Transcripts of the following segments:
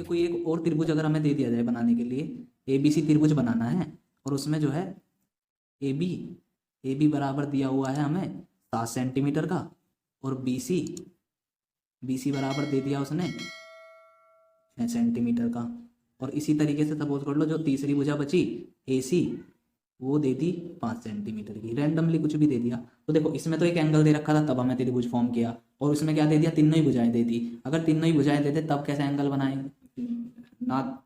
कोई एक और त्रिभुज अगर हमें दे दिया जाए बनाने के लिए, ABC त्रिभुज बनाना है, और उसमें जो है ए बी बराबर दिया हुआ है हमें 7 सेंटीमीटर का, और बी सी बराबर दे दिया उसने 6 सेंटीमीटर का। और इसी तरीके से सपोज कर लो जो तीसरी भुजा बची AC, वो दे दी 5 सेंटीमीटर की, रैंडमली कुछ भी दे दिया। तो देखो इसमें तो एक एंगल दे रखा था तब हमें त्रिभुज फॉर्म किया, और उसमें क्या दे दिया, तीनों ही भुजाएं दे दी। अगर तीनों ही भुजाएं देते तब कैसे एंगल बनाएंगे ना,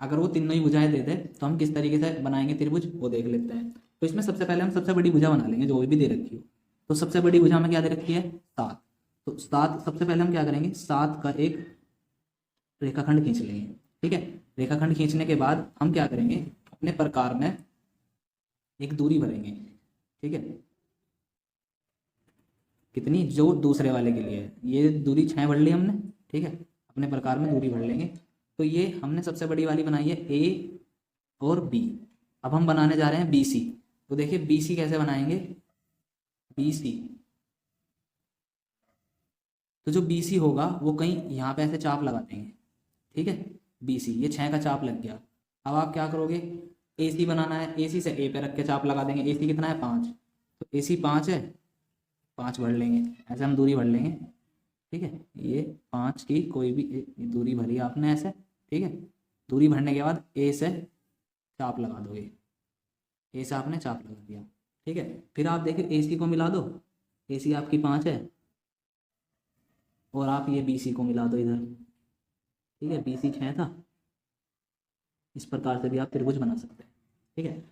अगर वो तीनों ही भुजाएं दे दे तो हम किस तरीके से बनाएंगे त्रिभुज वो देख लेते हैं। तो इसमें सबसे पहले हम सबसे बड़ी भुजा बना लेंगे जो भी दे रखी हो। तो सबसे बड़ी भुजा में क्या दे रखी है 7, तो 7 सबसे पहले हम क्या करेंगे 7 का एक रेखाखंड खींच लेंगे। ठीक है, रेखाखंड खींचने के बाद हम क्या करेंगे अपने प्रकार में एक दूरी भरेंगे। ठीक है, कितनी, जो दूसरे वाले के लिए है, ये दूरी 6 भर ली हमने। ठीक है, अपने प्रकार में दूरी भर लेंगे। तो ये हमने सबसे बड़ी वाली बनाई है A और B। अब हम बनाने जा रहे हैं BC। तो देखिए BC कैसे बनाएंगे, BC, तो जो BC होगा वो कहीं यहाँ पे ऐसे चाप लगा देंगे। ठीक है, BC ये 6 का चाप लग गया। अब आप क्या करोगे, AC बनाना है, AC से A पे रख के चाप लगा देंगे। AC कितना है 5, तो AC 5 है, 5 भर लेंगे, ऐसे हम दूरी भर लेंगे। ठीक है, ये 5 की कोई भी दूरी भरी आपने ऐसे। ठीक है, दूरी भरने के बाद A से चाप लगा दोगे, A से आपने चाप लगा दिया। ठीक है, फिर आप देखिए AC को मिला दो, AC आपकी 5 है, और आप ये BC को मिला दो इधर। ठीक है, BC 6 था। इस प्रकार से भी आप त्रिभुज बना सकते हैं। ठीक है,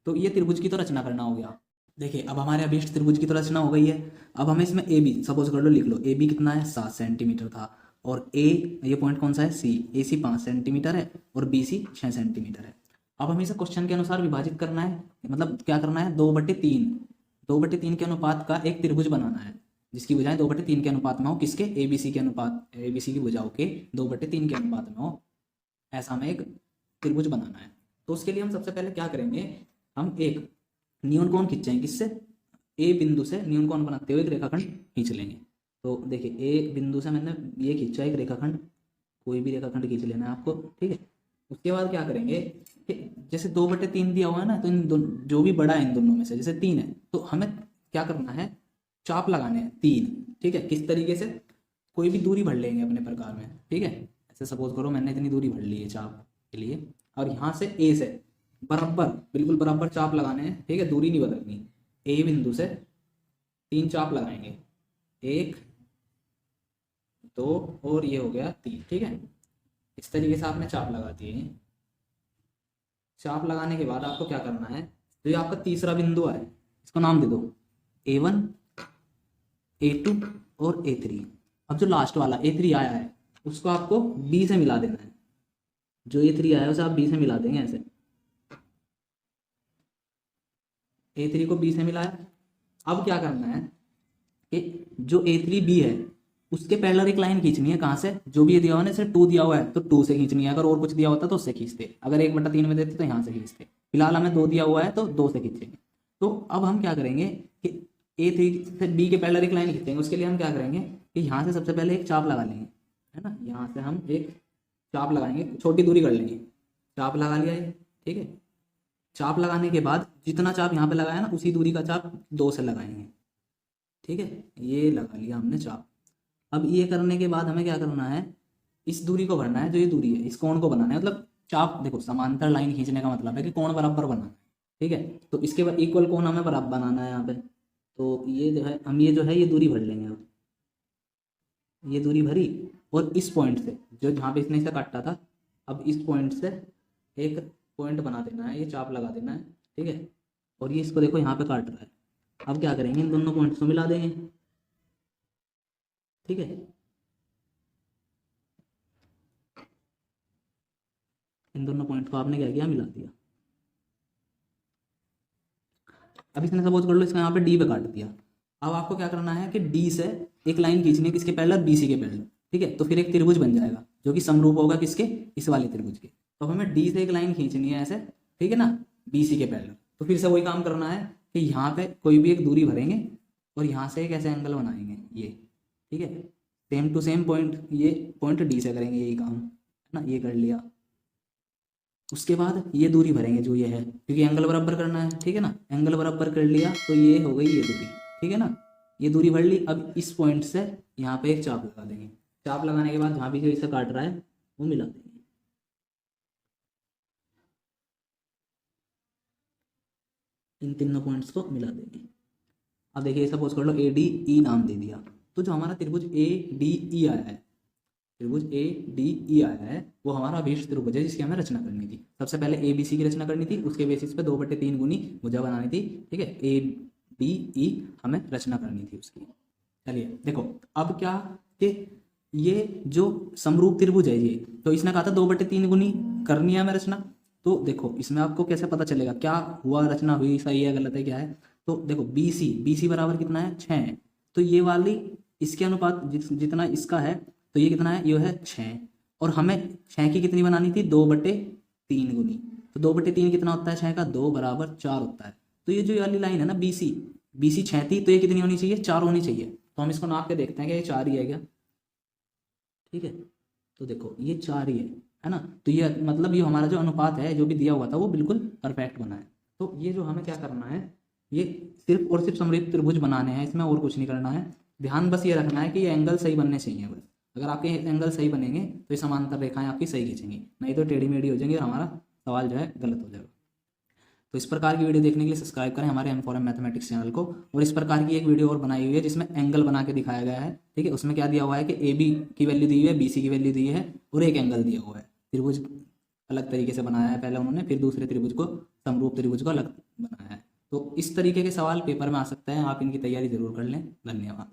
तो ये त्रिभुज की तो रचना करना हो गया। देखिए अब हमारे अभीष्ट त्रिभुज की तो रचना हो गई है। अब हमें इसमें AB सपोज कर लो, लिख लो AB कितना है 7 सेंटीमीटर था, और A ये पॉइंट कौन सा है C, AC 5 सेंटीमीटर है और BC 6 सेंटीमीटर है। अब हमें इसे क्वेश्चन के अनुसार विभाजित करना है, मतलब क्या करना है 2/3, 2/3 के अनुपात का एक त्रिभुज बनाना है जिसकी भुजाएं 2/3 के अनुपात में हो, किसके, ABC के अनुपात, ABC की भुजाओं के 2/3 के अनुपात में हो, ऐसा हमें एक त्रिभुज बनाना है। तो उसके लिए हम सबसे पहले क्या करेंगे, हम एक नियन कोण खींचेंगे, किससे, A बिंदु से नियन कोण बनाते हुए एक रेखाखंड खींच लेंगे। तो देखिए A बिंदु से मैंने ये खींचा एक रेखाखंड, कोई भी रेखाखंड खींच लेना है आपको। ठीक है, उसके बाद क्या करेंगे कि जैसे 2/3 दिया हुआ है ना, तो इन दोनों जो भी बड़ा है इन दोनों में से, जैसे 3 है तो हमें क्या करना है, चाप लगाने हैं 3। ठीक है, किस तरीके से, कोई भी दूरी भर लेंगे अपने प्रकार में। ठीक है, ऐसे सपोज करो मैंने इतनी दूरी भर ली है चाप के लिए, और यहाँ से A से बराबर, बिल्कुल बराबर चाप लगाने हैं। ठीक है, दूरी नहीं बदलनी। A बिंदु से 3 चाप लगाएंगे, 1 2 और ये हो गया 3। ठीक है, इस तरीके से आपने चाप लगा दिए। चाप लगाने के बाद आपको क्या करना है, तो ये आपका तीसरा बिंदु है, इसको नाम दे दो A1 A2 और A3। अब जो लास्ट वाला A3 आया है उसको आपको B से मिला देना है, जो A3 आया है उसे आप B से मिला देंगे ऐसे। A3 को B से मिलाया। अब क्या करना है कि जो A3B है उसके पैरेलल एक लाइन खींचनी है, कहाँ से, जो भी ये दिया हुआ है ना, जैसे 2 दिया हुआ है तो 2 से खींचनी है, अगर और कुछ दिया होता तो उससे खींचते, अगर 1/3 में देते तो यहाँ से खींचते। फिलहाल हमें 2 दिया हुआ है तो 2 से खींचेंगे। तो अब हम क्या करेंगे कि A3 से B के पैरेलल एक लाइन खींचेंगे। उसके लिए हम क्या करेंगे कि यहाँ से सबसे पहले एक चाप लगा लेंगे, है ना, यहाँ से हम एक चाप लगाएंगे, छोटी दूरी कर लेंगे, चाप लगा लिया ये। ठीक है, चाप लगाने के बाद जितना चाप यहाँ पे लगाया ना उसी दूरी का चाप 2 से लगाएंगे। ठीक है, ये लगा लिया हमने चाप। अब ये करने के बाद हमें क्या करना है, इस दूरी को भरना है, जो ये दूरी है इस कोण को बनाना है। मतलब चाप देखो, समांतर लाइन खींचने का मतलब है कि कोण बराबर बनाना है। ठीक है, तो इसके बाद इक्वल कोण हमें बराबर बनाना है यहाँ पे। तो ये जो है हम ये जो है ये दूरी भर लेंगे। अब ये दूरी भरी, और इस पॉइंट से जो जहाँ पे इसने इसे काटा था, अब इस पॉइंट से एक पॉइंट बना देना है, ये चाप लगा देना है। ठीक है, और ये इसको देखो यहाँ पे काट रहा है। अब क्या करेंगे, इन दोनों पॉइंट्स को मिला देंगे। ठीक है, इन दोनों पॉइंट को आपने क्या किया, मिला दिया। अब इसने सपोज कर लो इसका यहाँ पे D पे काट दिया। अब आपको क्या करना है कि D से एक लाइन खींचनी है, किसके पैरेलल, BC के पैरेलल। ठीक है, तो फिर एक त्रिभुज बन जाएगा जो कि समरूप होगा किसके, इस वाले त्रिभुज के। तो हमें D से एक लाइन खींचनी है ऐसे, ठीक है ना, BC के पैरेलल। तो फिर से वही काम करना है कि यहाँ पे कोई भी एक दूरी भरेंगे और यहाँ से एक ऐसे एंगल बनाएंगे ये। ठीक है, सेम टू सेम पॉइंट, ये पॉइंट डी से करेंगे यही काम, है ना, ये कर लिया। उसके बाद ये दूरी भरेंगे जो ये है, क्योंकि एंगल बराबर करना है, ठीक है ना, एंगल बराबर कर लिया तो ये हो गई ये दूरी, ठीक है ना, ये दूरी भर ली। अब इस पॉइंट से यहाँ पे एक चाप लगा देंगे, चाप लगाने के बाद जहाँ भी जो इसे काट रहा है वो मिला देंगे। इन तीनों पॉइंट्स को मिला देंगे। अब देखिए सपोज कर लो ए डी ई नाम दे दिया, तो जो हमारा त्रिभुज ए डी ई आया है, त्रिभुज ए डी ई आया है, वो हमारा अभीष्ट त्रिभुज है जिसकी हमें रचना करनी थी। सबसे पहले ए बी सी की रचना करनी थी, उसके बेसिस पे 2/3 गुनी भुजा बनानी थी, ठीक है, ए डी ई हमें रचना करनी थी उसकी। चलिए देखो अब क्या कि ये जो समरूप त्रिभुज है ये, तो इसने कहा था 2/3 गुनी करनी है हमें रचना। तो देखो इसमें आपको कैसे पता चलेगा क्या हुआ, रचना हुई, सही है गलत है क्या है। तो देखो बी सी बराबर कितना है 6 है, तो ये वाली इसके अनुपात जितना इसका है, तो ये कितना है, ये है 6, और हमें 6 की कितनी बनानी थी 2/3 गुनी। तो 2/3 कितना होता है 6 का, 2 = 4 होता है। तो ये जो वाली लाइन है ना बी सी 6 थी, तो ये कितनी होनी चाहिए 4 होनी चाहिए। तो हम इसको नाप के देखते हैं कि ये 4 ही है क्या, ठीक है। तो देखो ये 4 ही है ना, तो ये मतलब ये हमारा जो अनुपात है जो भी दिया हुआ था वो बिल्कुल परफेक्ट बना है। तो ये जो हमें क्या करना है, ये सिर्फ और सिर्फ समरूप त्रिभुज बनाने हैं, इसमें और कुछ नहीं करना है। ध्यान बस ये रखना है कि ये एंगल सही बनने चाहिए बस। अगर आपके एंगल सही बनेंगे तो ये समांतर रेखाएं आपकी सही खींचेंगी, नहीं तो टेढ़ी मेढ़ी हो जाएंगी और हमारा सवाल जो है गलत हो जाएगा। तो इस प्रकार की वीडियो देखने के लिए सब्सक्राइब करें हमारे M4M मैथमेटिक्स चैनल को। और इस प्रकार की एक वीडियो और बनाई हुई है जिसमें एंगल बना के दिखाया गया है, ठीक है। उसमें क्या दिया हुआ है कि ए बी की वैल्यू दी हुई है, बी सी की वैल्यू दी है, और एक एंगल दिया हुआ है। त्रिभुज अलग तरीके से बनाया है पहले उन्होंने, फिर दूसरे त्रिभुज को, समरूप त्रिभुज को अलग बनाया है। तो इस तरीके के सवाल पेपर में आ सकते हैं, आप इनकी तैयारी जरूर कर लें। धन्यवाद।